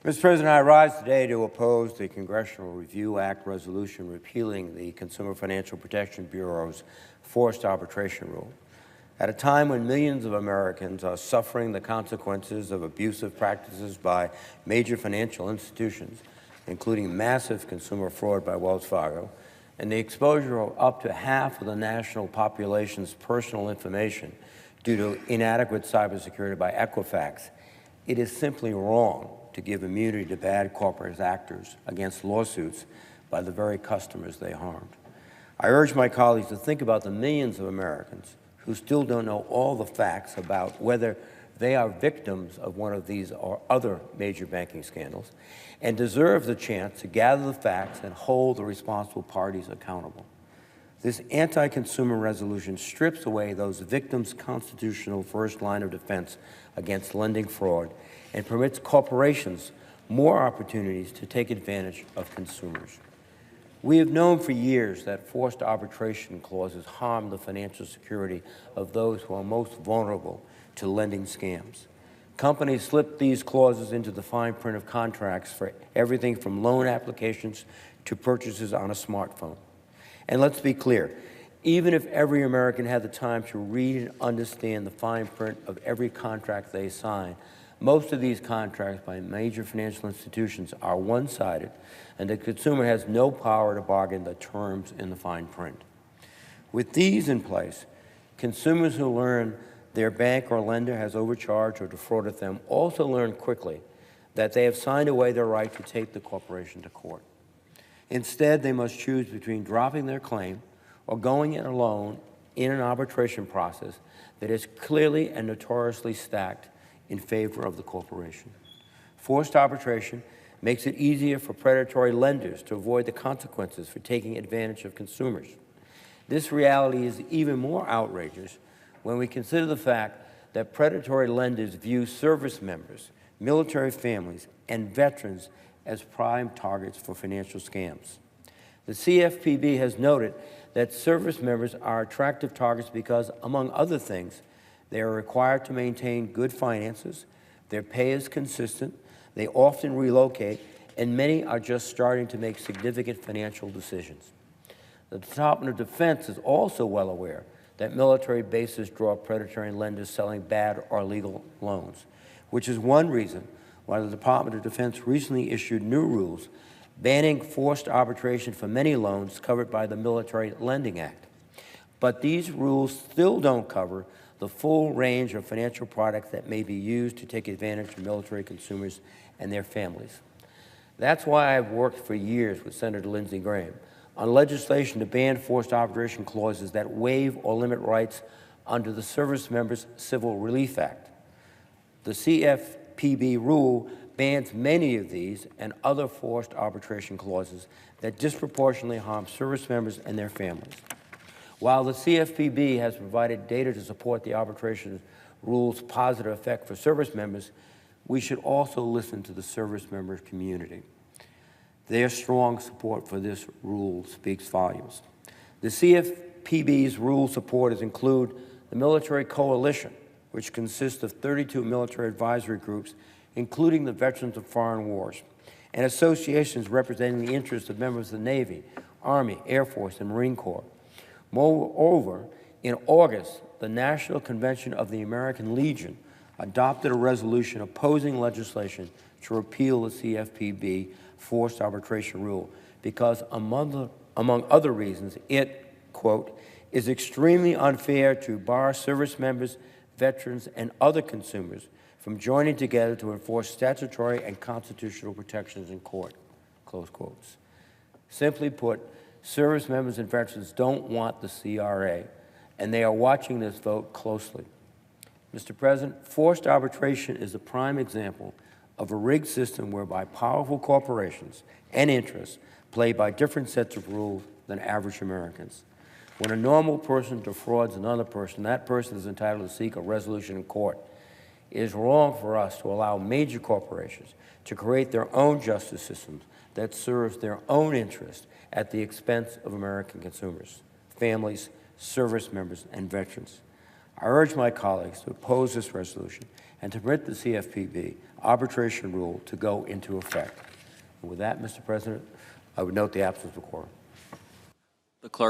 Mr. President, I rise today to oppose the Congressional Review Act resolution repealing the Consumer Financial Protection Bureau's forced arbitration rule. At a time when millions of Americans are suffering the consequences of abusive practices by major financial institutions, including massive consumer fraud by Wells Fargo, and the exposure of up to half of the national population's personal information due to inadequate cybersecurity by Equifax, it is simply wrong to give immunity to bad corporate actors against lawsuits by the very customers they harmed. I urge my colleagues to think about the millions of Americans who still don't know all the facts about whether they are victims of one of these or other major banking scandals and deserve the chance to gather the facts and hold the responsible parties accountable. This anti-consumer resolution strips away those victims' constitutional first line of defense against lending fraud and permits corporations more opportunities to take advantage of consumers. We have known for years that forced arbitration clauses harm the financial security of those who are most vulnerable to lending scams. Companies slip these clauses into the fine print of contracts for everything from loan applications to purchases on a smartphone. And let's be clear, even if every American had the time to read and understand the fine print of every contract they sign, most of these contracts by major financial institutions are one-sided, and the consumer has no power to bargain the terms in the fine print. With these in place, consumers who learn their bank or lender has overcharged or defrauded them also learn quickly that they have signed away their right to take the corporation to court. Instead, they must choose between dropping their claim or going it alone in an arbitration process that is clearly and notoriously stacked in favor of the corporation. Forced arbitration makes it easier for predatory lenders to avoid the consequences for taking advantage of consumers. This reality is even more outrageous when we consider the fact that predatory lenders view service members, military families, and veterans as prime targets for financial scams. The CFPB has noted that service members are attractive targets because, among other things, they are required to maintain good finances, their pay is consistent, they often relocate, and many are just starting to make significant financial decisions. The Department of Defense is also well aware that military bases draw predatory lenders selling bad or illegal loans, which is one reason why the Department of Defense recently issued new rules banning forced arbitration for many loans covered by the Military Lending Act. But these rules still don't cover the full range of financial products that may be used to take advantage of military consumers and their families. That's why I've worked for years with Senator Lindsey Graham on legislation to ban forced arbitration clauses that waive or limit rights under the Service Members Civil Relief Act. The CFPB rule bans many of these and other forced arbitration clauses that disproportionately harm service members and their families. While the CFPB has provided data to support the arbitration rule's positive effect for service members, we should also listen to the service member community. Their strong support for this rule speaks volumes. The CFPB's rule supporters include the Military Coalition, which consists of 32 military advisory groups, including the Veterans of Foreign Wars, and associations representing the interests of members of the Navy, Army, Air Force, and Marine Corps. Moreover, in August, the National Convention of the American Legion adopted a resolution opposing legislation to repeal the CFPB forced arbitration rule because, among other reasons, it, quote, is extremely unfair to bar service members, veterans, and other consumers from joining together to enforce statutory and constitutional protections in court, close quotes. Simply put, service members and veterans don't want the CRA, and they are watching this vote closely. Mr. President, forced arbitration is a prime example of a rigged system whereby powerful corporations and interests play by different sets of rules than average Americans. When a normal person defrauds another person, that person is entitled to seek a resolution in court. It is wrong for us to allow major corporations to create their own justice systems that serves their own interests at the expense of American consumers, families, service members, and veterans. I urge my colleagues to oppose this resolution and to permit the CFPB arbitration rule to go into effect. And with that, Mr. President, I would note the absence of quorum. The clerk